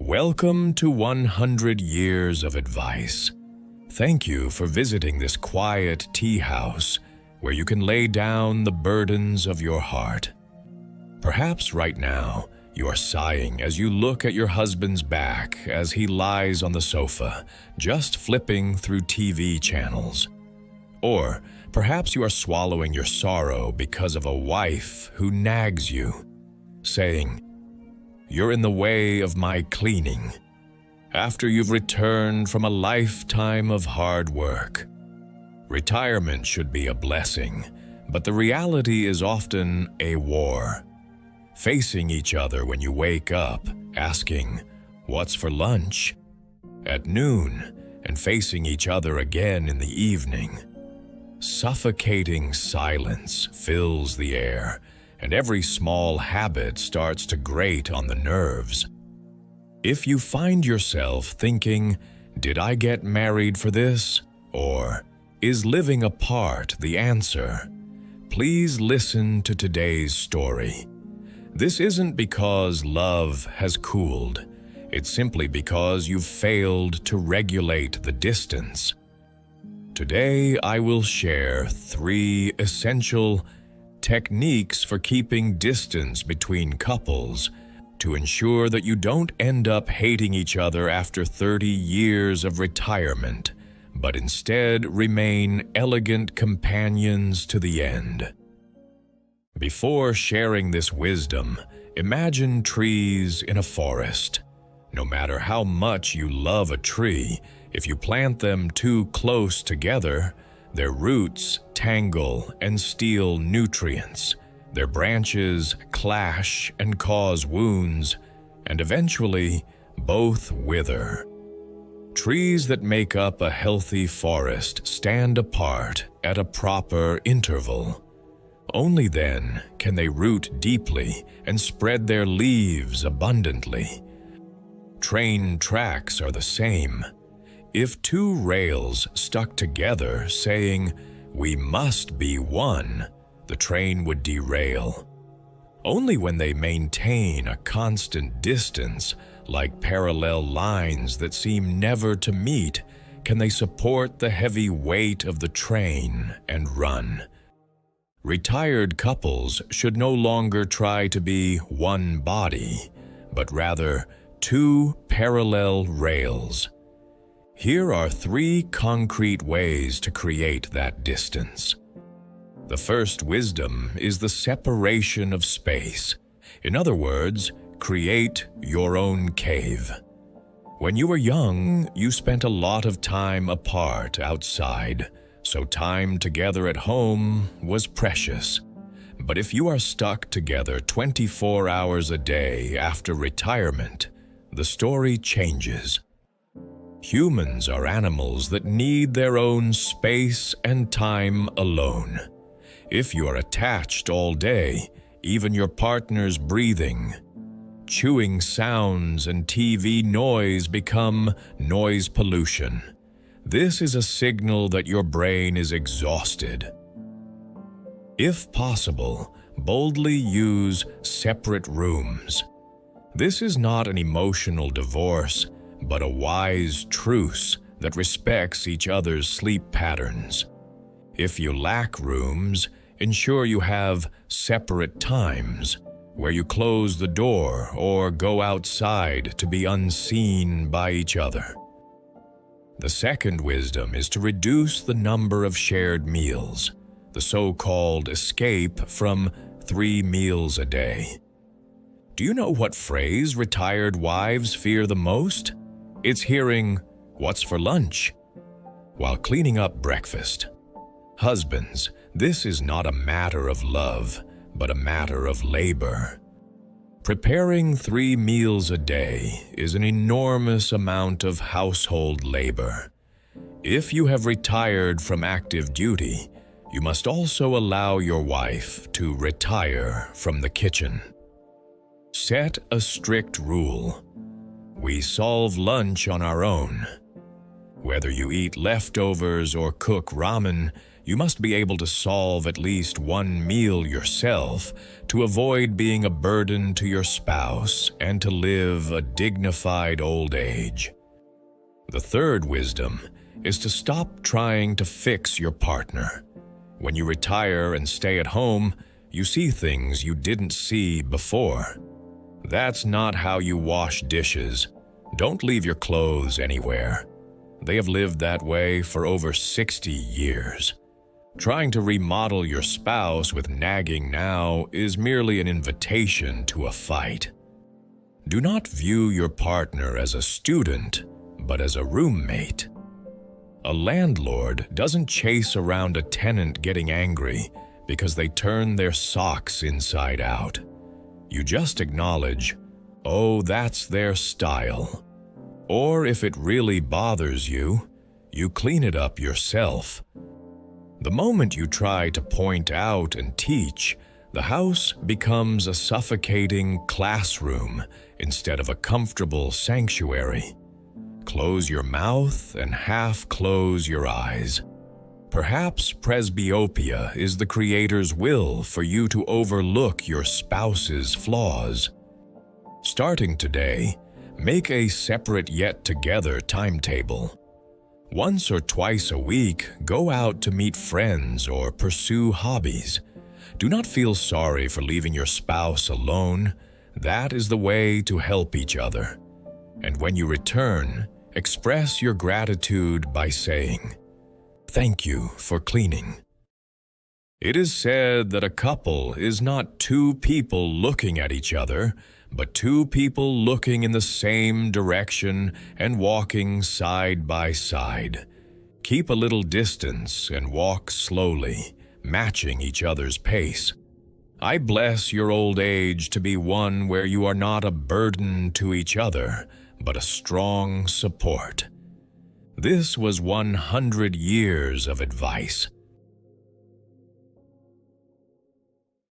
Welcome to 100 Years of Advice. Thank you for visiting this quiet tea house where you can lay down the burdens of your heart. Perhaps right now you are sighing as you look at your husband's back as he lies on the sofa, just flipping through TV channels. Or perhaps you are swallowing your sorrow because of a wife who nags you, saying, "You're in the way of my cleaning," after you've returned from a lifetime of hard work. Retirement should be a blessing, but the reality is often a war. Facing each other when you wake up, asking, "What's for lunch?" at noon, and facing each other again in the evening. Suffocating silence fills the air, and every small habit starts to grate on the nerves. If you find yourself thinking, "Did I get married for this?" or "Is living apart the answer?" please listen to today's story. This isn't because love has cooled. It's simply because you've failed to regulate the distance. Today, I will share 3 essential techniques for keeping distance between couples to ensure that you don't end up hating each other after 30 years of retirement, but instead remain elegant companions to the end. Before sharing this wisdom, imagine trees in a forest. No matter how much you love a tree, if you plant them too close together, their roots tangle and steal nutrients. Their branches clash and cause wounds, and eventually both wither. Trees that make up a healthy forest stand apart at a proper interval. Only then can they root deeply and spread their leaves abundantly. Train tracks are the same. If 2 rails stuck together saying, "We must be one," the train would derail. Only when they maintain a constant distance, like parallel lines that seem never to meet, can they support the heavy weight of the train and run. Retired couples should no longer try to be one body, but rather 2 parallel rails. Here are 3 concrete ways to create that distance. The first wisdom is the separation of space. In other words, create your own cave. When you were young, you spent a lot of time apart outside, so time together at home was precious. But if you are stuck together 24 hours a day after retirement, the story changes. Humans are animals that need their own space and time alone. If you are attached all day, even your partner's breathing, chewing sounds and TV noise become noise pollution. This is a signal that your brain is exhausted. If possible, boldly use separate rooms. This is not an emotional divorce, but a wise truce that respects each other's sleep patterns. If you lack rooms, ensure you have separate times, where you close the door or go outside to be unseen by each other. The second wisdom is to reduce the number of shared meals, the so-called escape from 3 meals a day. Do you know what phrase retired wives fear the most? It's hearing, "What's for lunch?" while cleaning up breakfast. Husbands, this is not a matter of love, but a matter of labor. Preparing 3 meals a day is an enormous amount of household labor. If you have retired from active duty, you must also allow your wife to retire from the kitchen. Set a strict rule. We solve lunch on our own. Whether you eat leftovers or cook ramen, you must be able to solve at least one meal yourself to avoid being a burden to your spouse and to live a dignified old age. The third wisdom is to stop trying to fix your partner. When you retire and stay at home, you see things you didn't see before. That's not how you wash dishes. Don't leave your clothes anywhere. They have lived that way for over 60 years. Trying to remodel your spouse with nagging now is merely an invitation to a fight. Do not view your partner as a student, but as a roommate. A landlord doesn't chase around a tenant getting angry because they turn their socks inside out. You just acknowledge, oh, that's their style. Or if it really bothers you, you clean it up yourself. The moment you try to point out and teach, the house becomes a suffocating classroom instead of a comfortable sanctuary. Close your mouth and half close your eyes. Perhaps presbyopia is the Creator's will for you to overlook your spouse's flaws. Starting today, make a separate yet together timetable. Once or twice a week, go out to meet friends or pursue hobbies. Do not feel sorry for leaving your spouse alone. That is the way to help each other. And when you return, express your gratitude by saying, "Thank you for cleaning." It is said that a couple is not two people looking at each other, but two people looking in the same direction and walking side by side. Keep a little distance and walk slowly, matching each other's pace. I bless your old age to be one where you are not a burden to each other, but a strong support. This was 100 years of advice.